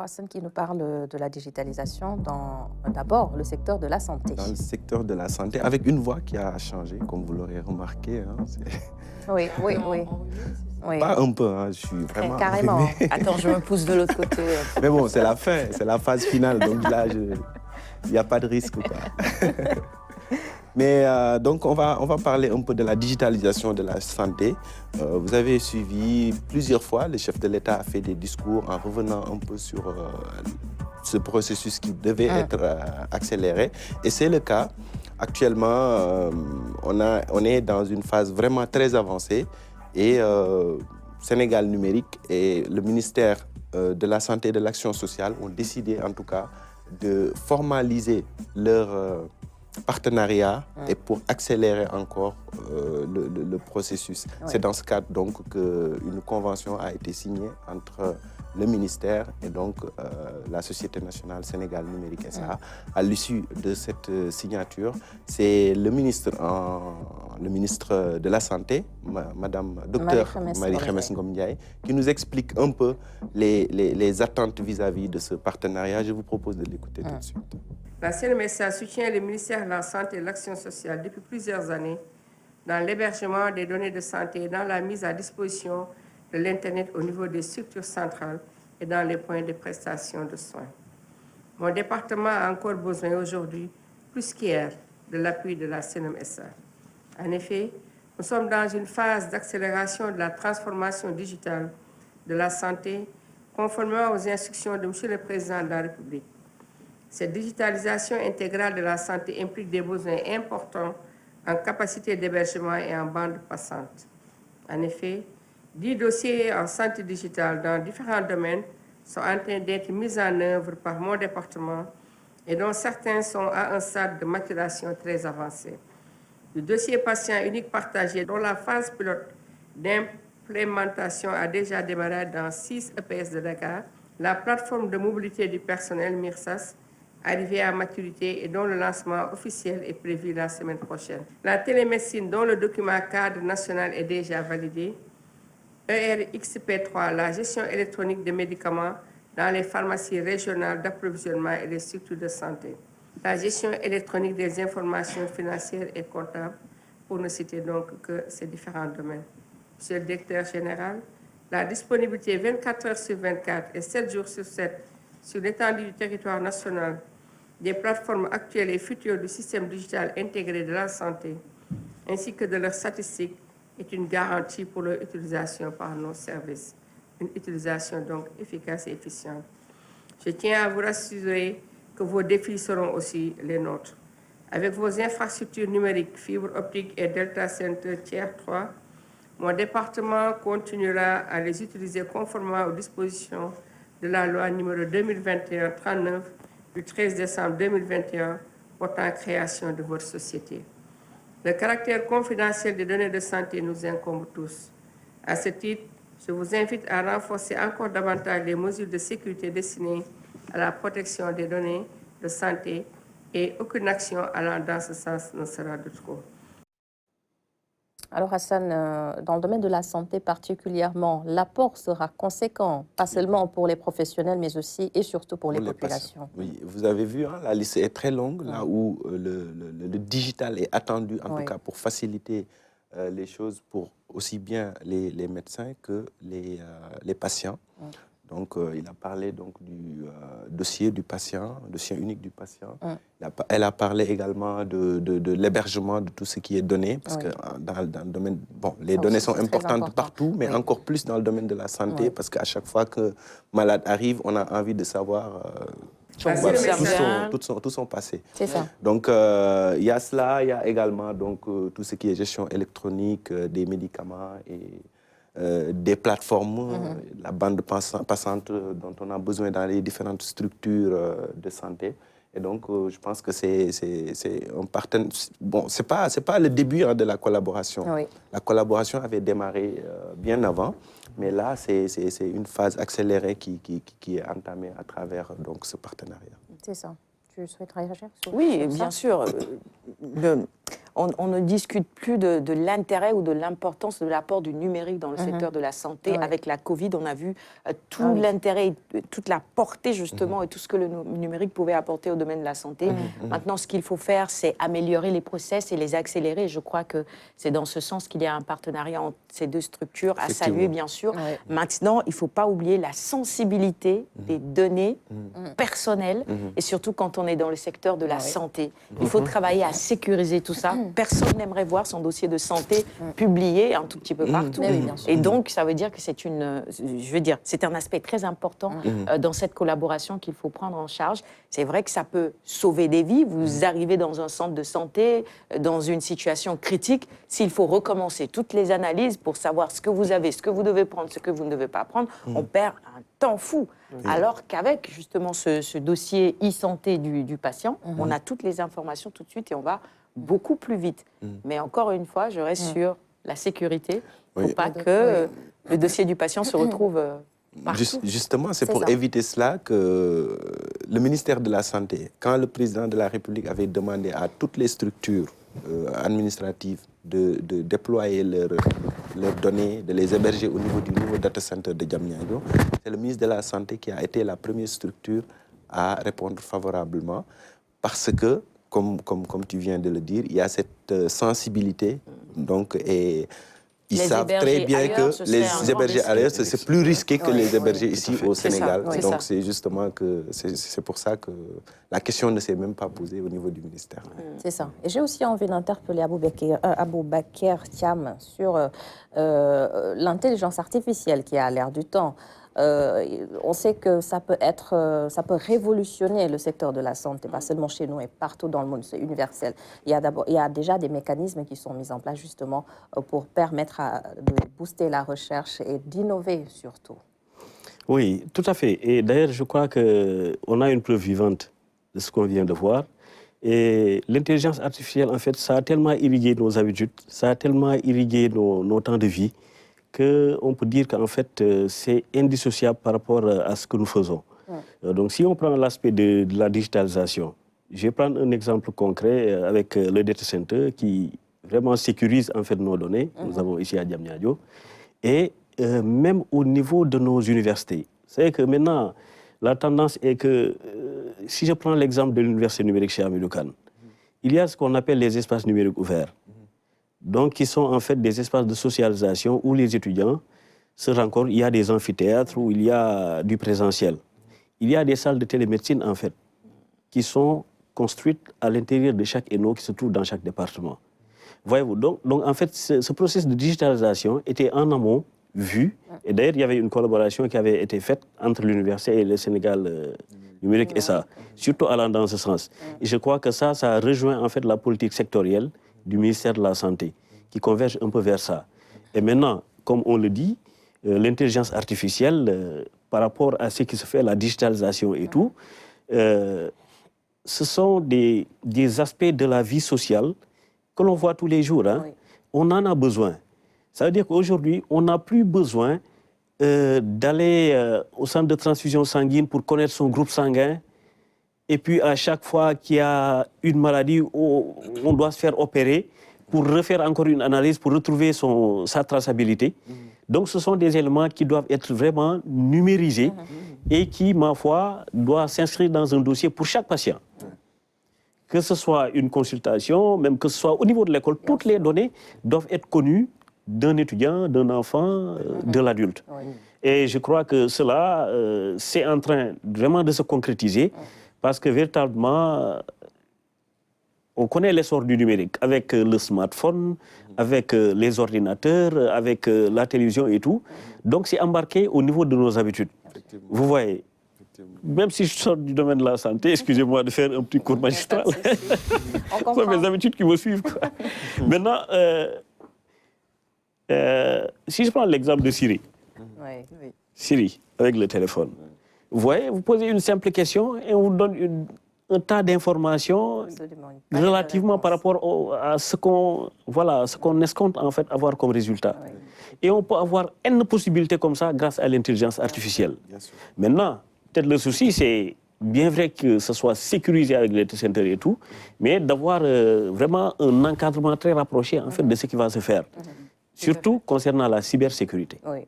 Alors, Hassan qui nous parle de la digitalisation dans d'abord le secteur de la santé. Dans le secteur de la santé, avec une voix qui a changé, comme vous l'aurez remarqué. Hein, Oui, oui, oui. Oui. pas un peu, hein, je suis vraiment carrément. enrhumé. Attends, je me pousse de l'autre côté. Mais bon, c'est la fin, c'est la phase finale, donc là, il n'y a pas de risque, quoi. Mais donc, on va parler un peu de la digitalisation de la santé. Vous avez suivi plusieurs fois, le chef de l'État a fait des discours en revenant un peu sur ce processus qui devait être accéléré. Et c'est le cas. Actuellement, on est dans une phase vraiment très avancée. Et Sénégal numérique et le ministère de la Santé et de l'Action sociale ont décidé, en tout cas, de formaliser leur partenariat et pour accélérer encore le processus. Ouais. C'est dans ce cadre donc qu'une convention a été signée entre le ministère et donc la Société nationale Sénégal numérique SA. À l'issue de cette signature, c'est le ministre de la Santé, Madame Docteur Marie-Khemesse Ngom Ndiaye, qui nous explique un peu les attentes vis-à-vis de ce partenariat. Je vous propose de l'écouter tout de suite. La CNMSA soutient le ministère de la Santé et de l'Action sociale depuis plusieurs années dans l'hébergement des données de santé et dans la mise à disposition de l'Internet au niveau des structures centrales et dans les points de prestation de soins. Mon département a encore besoin aujourd'hui, plus qu'hier, de l'appui de la CNMSA. En effet, nous sommes dans une phase d'accélération de la transformation digitale de la santé conformément aux instructions de M. le Président de la République. Cette digitalisation intégrale de la santé implique des besoins importants en capacité d'hébergement et en bande passante. En effet, 10 dossiers en santé digitale dans différents domaines sont en train d'être mis en œuvre par mon département et dont certains sont à un stade de maturation très avancé. Le dossier patient unique partagé, dont la phase pilote d'implémentation a déjà démarré dans 6 EPS de Dakar, la plateforme de mobilité du personnel MIRSAS, arrivée à maturité et dont le lancement officiel est prévu la semaine prochaine. La télémédecine, dont le document cadre national est déjà validé. ERXP3, la gestion électronique des médicaments dans les pharmacies régionales d'approvisionnement et les structures de santé. La gestion électronique des informations financières et comptables, pour ne citer donc que ces différents domaines. Monsieur le directeur général, la disponibilité 24 heures sur 24 et 7 jours sur 7 sur l'étendue du territoire national des plateformes actuelles et futures du système digital intégré de la santé, ainsi que de leurs statistiques, est une garantie pour leur utilisation par nos services. Une utilisation donc efficace et efficiente. Je tiens à vous rassurer que vos défis seront aussi les nôtres. Avec vos infrastructures numériques, fibre optique et Delta Center Tier 3, mon département continuera à les utiliser conformément aux dispositions de la loi numéro 2021-39 du 13 décembre 2021 portant création de votre société. Le caractère confidentiel des données de santé nous incombe tous. À ce titre, je vous invite à renforcer encore davantage les mesures de sécurité destinées à la protection des données de santé et aucune action allant dans ce sens ne sera de trop. Alors Hassan, dans le domaine de la santé particulièrement, l'apport sera conséquent, pas seulement pour les professionnels, mais aussi et surtout pour les populations. Oui, vous avez vu, hein, la liste est très longue, là où le digital est attendu, en tout cas pour faciliter les choses pour aussi bien les médecins que les patients. Donc, il a parlé donc, du dossier du patient, dossier unique du patient. Elle a parlé également de l'hébergement de tout ce qui est donné, parce que dans le domaine, bon, les données sont importantes partout, mais encore plus dans le domaine de la santé, parce qu'à chaque fois que malade arrive, on a envie de savoir tout son passé. C'est ça. Donc, il y a cela, il y a également donc, tout ce qui est gestion électronique des médicaments et des plateformes, la bande passante dont on a besoin dans les différentes structures de santé. Et donc, je pense que c'est un partenaire. Bon, c'est pas le début de la collaboration. La collaboration avait démarré bien avant, mais là, c'est une phase accélérée qui est entamée à travers donc, ce partenariat. C'est ça. Tu souhaiterais réagir sur Oui, ça? bien sûr. on ne discute plus de l'intérêt ou de l'importance de l'apport du numérique dans le secteur de la santé. Avec la Covid, on a vu tout l'intérêt, toute la portée justement et tout ce que le numérique pouvait apporter au domaine de la santé. Maintenant, ce qu'il faut faire, c'est améliorer les process et les accélérer. Je crois que c'est dans ce sens qu'il y a un partenariat entre ces deux structures à saluer, bien sûr. Maintenant, il ne faut pas oublier la sensibilité des données personnelles et surtout quand on est dans le secteur de la santé. Il faut travailler à sécuriser tout ça. Personne n'aimerait voir son dossier de santé publié un tout petit peu partout. Et donc, ça veut dire que c'est un aspect très important dans cette collaboration qu'il faut prendre en charge. C'est vrai que ça peut sauver des vies. Vous arrivez dans un centre de santé, dans une situation critique, s'il faut recommencer toutes les analyses pour savoir ce que vous avez, ce que vous devez prendre, ce que vous ne devez pas prendre, on perd un temps fou. Alors qu'avec justement ce dossier e-santé du patient, on a toutes les informations tout de suite et on va beaucoup plus vite. Mais encore une fois, je reste sur la sécurité. Il ne faut pas que le dossier du patient se retrouve partout. Justement, c'est pour éviter cela que le ministère de la Santé, quand le président de la République avait demandé à toutes les structures administratives de déployer leurs données, de les héberger au niveau du nouveau data center de Diamniadio, c'est le ministre de la Santé qui a été la première structure à répondre favorablement parce que, comme tu viens de le dire, il y a cette sensibilité. Donc, et ils savent très bien que les héberger ailleurs, c'est plus risqué que les héberger ici au Sénégal. Donc, c'est justement que c'est pour ça que la question ne s'est même pas posée au niveau du ministère. C'est ça. Et j'ai aussi envie d'interpeller Aboubaker Thiam sur l'intelligence artificielle qui est à l'ère du temps. On sait que ça peut révolutionner le secteur de la santé, pas seulement chez nous et partout dans le monde, c'est universel. Il y a déjà des mécanismes qui sont mis en place justement pour permettre de booster la recherche et d'innover surtout. Oui, tout à fait. Et d'ailleurs, je crois qu'on a une preuve vivante de ce qu'on vient de voir. Et l'intelligence artificielle, en fait, ça a tellement irrigué nos habitudes, ça a tellement irrigué nos temps de vie, qu'on peut dire qu'en fait, c'est indissociable par rapport à ce que nous faisons. Donc, si on prend l'aspect de la digitalisation, je vais prendre un exemple concret avec le data center qui vraiment sécurise en fait nos données. Nous avons ici à Diamniadio. Et même au niveau de nos universités. C'est que maintenant, la tendance est que, si je prends l'exemple de l'université numérique chez Hamidou Kane, il y a ce qu'on appelle les espaces numériques ouverts. Donc, qui sont en fait des espaces de socialisation où les étudiants se rencontrent. Il y a des amphithéâtres où il y a du présentiel. Il y a des salles de télémédecine, en fait, qui sont construites à l'intérieur de chaque ENO qui se trouve dans chaque département. Voyez-vous, donc en fait, ce processus de digitalisation était en amont vu. Et d'ailleurs, il y avait une collaboration qui avait été faite entre l'université et le Sénégal numérique et ça, surtout allant dans ce sens. Et je crois que ça rejoint en fait la politique sectorielle du ministère de la Santé, qui converge un peu vers ça. Et maintenant, comme on le dit, l'intelligence artificielle, par rapport à ce qui se fait, la digitalisation et tout, ce sont des aspects de la vie sociale que l'on voit tous les jours. Hein. On en a besoin. Ça veut dire qu'aujourd'hui, on n'a plus besoin d'aller au centre de transfusion sanguine pour connaître son groupe sanguin. Et puis, à chaque fois qu'il y a une maladie où on doit se faire opérer, pour refaire encore une analyse, pour retrouver sa traçabilité. Donc, ce sont des éléments qui doivent être vraiment numérisés et qui, ma foi, doivent s'inscrire dans un dossier pour chaque patient. Que ce soit une consultation, même que ce soit au niveau de l'école, toutes les données doivent être connues d'un étudiant, d'un enfant, de l'adulte. Et je crois que cela, c'est en train vraiment de se concrétiser. Parce que véritablement, on connaît l'essor du numérique avec le smartphone, avec les ordinateurs, avec la télévision et tout. Donc, c'est embarqué au niveau de nos habitudes. Vous voyez, même si je sors du domaine de la santé, excusez-moi de faire un petit cours magistral, ce sont mes habitudes qui me suivent, quoi. Maintenant, si je prends l'exemple de Siri, Siri, avec le téléphone, vous voyez, vous posez une simple question et on vous donne un tas d'informations relativement par rapport à ce qu'on escompte en fait avoir comme résultat. Et on peut avoir une possibilité comme ça grâce à l'intelligence artificielle. Maintenant, peut-être le souci, c'est bien vrai que ce soit sécurisé avec les data centers et tout, mais d'avoir vraiment un encadrement très rapproché en fait, de ce qui va se faire. Surtout concernant la cybersécurité. Oui.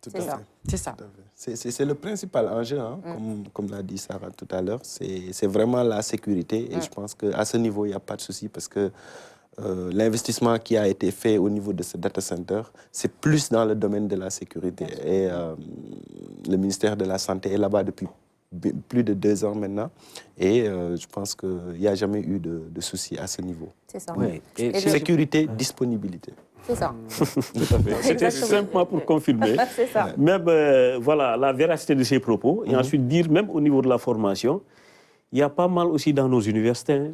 Tout à fait. C'est ça. C'est le principal enjeu, hein, comme l'a dit Sarah tout à l'heure, c'est vraiment la sécurité. Et je pense qu'à ce niveau, il n'y a pas de souci parce que l'investissement qui a été fait au niveau de ce data center, c'est plus dans le domaine de la sécurité. Et le ministère de la Santé est là-bas depuis plus de 2 ans maintenant. Et je pense qu'il n'y a jamais eu de souci à ce niveau. C'est ça. Oui. Et Sécurité, disponibilité. C'est ça. C'était simplement pour confirmer. C'est ça. Même voilà, la véracité de ces propos. Et ensuite dire, même au niveau de la formation, il y a pas mal aussi dans nos universités hein,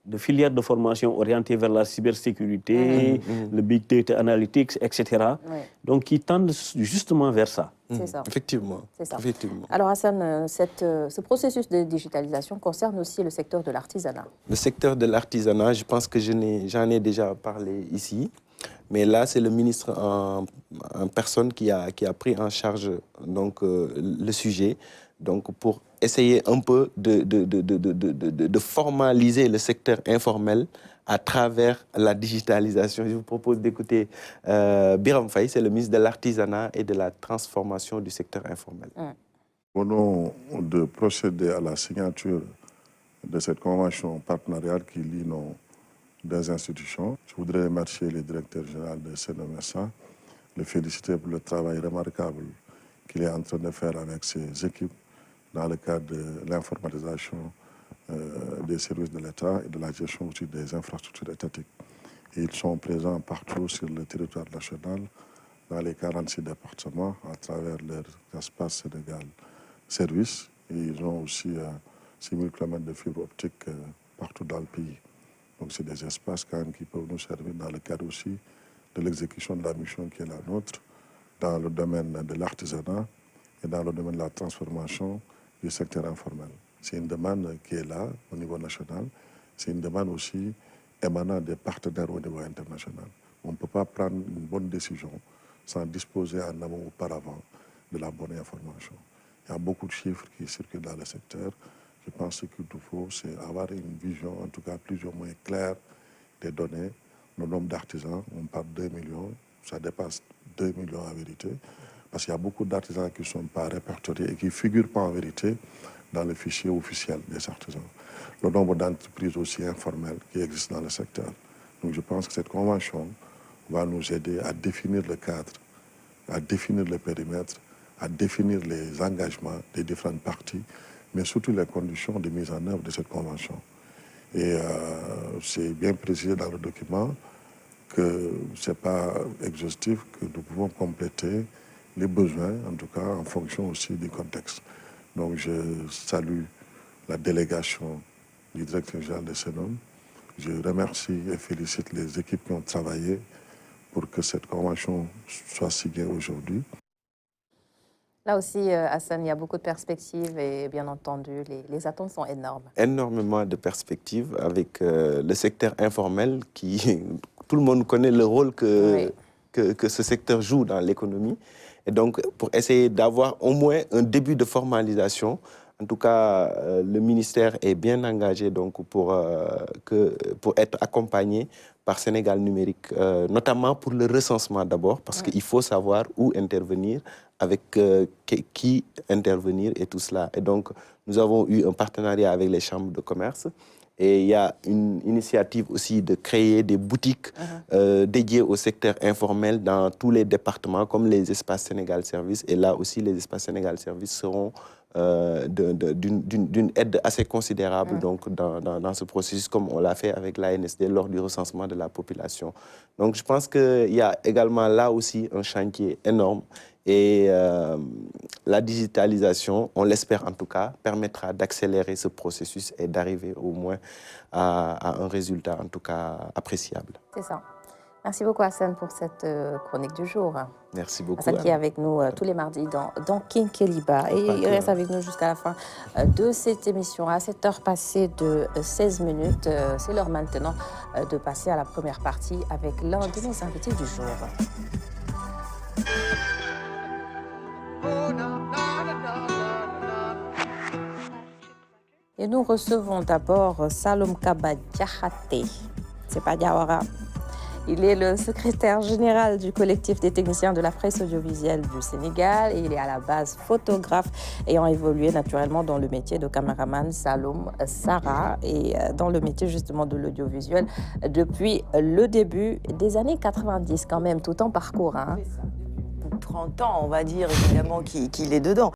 de filières de formation orientées vers la cybersécurité, le big data analytics, etc. Oui. Donc qui tendent justement vers ça. C'est ça. Effectivement. C'est ça. Effectivement. Alors Hassan, ce processus de digitalisation concerne aussi le secteur de l'artisanat. Le secteur de l'artisanat, je pense que j'en ai déjà parlé ici. Mais là, c'est le ministre en personne qui a pris en charge donc, le sujet donc, pour essayer un peu de formaliser le secteur informel à travers la digitalisation. Je vous propose d'écouter Biram Faye, c'est le ministre de l'Artisanat et de la transformation du secteur informel. Au nom de procéder à la signature de cette convention partenariale qui lie nos 2 institutions, je voudrais remercier le directeur général de CNMSA, le féliciter pour le travail remarquable qu'il est en train de faire avec ses équipes dans le cadre de l'informatisation des services de l'État et de la gestion aussi des infrastructures étatiques. Et ils sont présents partout sur le territoire national, dans les 46 départements, à travers leur espace Sénégal service. Et ils ont aussi 6 000 km de fibre optique partout dans le pays. Donc c'est des espaces quand même qui peuvent nous servir dans le cadre aussi de l'exécution de la mission qui est la nôtre, dans le domaine de l'artisanat et dans le domaine de la transformation du secteur informel. C'est une demande qui est là au niveau national. C'est une demande aussi émanant des partenaires au niveau international. On ne peut pas prendre une bonne décision sans disposer en amont auparavant de la bonne information. Il y a beaucoup de chiffres qui circulent dans le secteur. Je pense que ce qu'il nous faut, c'est avoir une vision, en tout cas plus ou moins claire des données. Le nombre d'artisans, on parle de 2 millions, ça dépasse 2 millions en vérité, parce qu'il y a beaucoup d'artisans qui ne sont pas répertoriés et qui ne figurent pas en vérité dans le fichier officiel des artisans. Le nombre d'entreprises aussi informelles qui existent dans le secteur. Donc je pense que cette convention va nous aider à définir le cadre, à définir le périmètre, à définir les engagements des différentes parties, mais surtout les conditions de mise en œuvre de cette convention. Et c'est bien précisé dans le document que ce n'est pas exhaustif, que nous pouvons compléter les besoins, en tout cas en fonction aussi du contexte. Donc je salue la délégation du directeur général de CNOM. Je remercie et félicite les équipes qui ont travaillé pour que cette convention soit signée aujourd'hui. Là aussi, Hassan, il y a beaucoup de perspectives et bien entendu, les attentes sont énormes. Énormément de perspectives avec le secteur informel qui, tout le monde connaît le rôle que ce secteur joue dans l'économie. Et donc, pour essayer d'avoir au moins un début de formalisation, en tout cas, le ministère est bien engagé donc, pour être accompagné par Sénégal Numérique, notamment pour le recensement d'abord, parce qu'il faut savoir où intervenir, avec qui intervenir et tout cela. Et donc, nous avons eu un partenariat avec les chambres de commerce. Et il y a une initiative aussi de créer des boutiques dédiées au secteur informel dans tous les départements, comme les espaces Sénégal Service. Et là aussi, les espaces Sénégal Service seront d'une aide assez considérable donc, dans ce processus, comme on l'a fait avec l'ANSD lors du recensement de la population. Donc je pense qu'il y a également là aussi un chantier énorme. Et la digitalisation, on l'espère en tout cas, permettra d'accélérer ce processus et d'arriver au moins à un résultat en tout cas appréciable. C'est ça. Merci beaucoup Hassan pour cette chronique du jour. Merci beaucoup. Hassan qui est avec nous tous les mardis dans King Keliba. Et il reste avec nous jusqu'à la fin de cette émission. À 7h passées de 16 minutes, c'est l'heure maintenant de passer à la première partie avec l'un de nos invités du jour. Et nous recevons d'abord Salom Kaba Diakhaté. C'est pas Diawara. Il est le secrétaire général du collectif des techniciens de la presse audiovisuelle du Sénégal et il est à la base photographe ayant évolué naturellement dans le métier de caméraman Salom Sarah et dans le métier justement de l'audiovisuel depuis le début des années 90 quand même, tout en parcours. Hein. 30 ans, on va dire évidemment qu'il est dedans.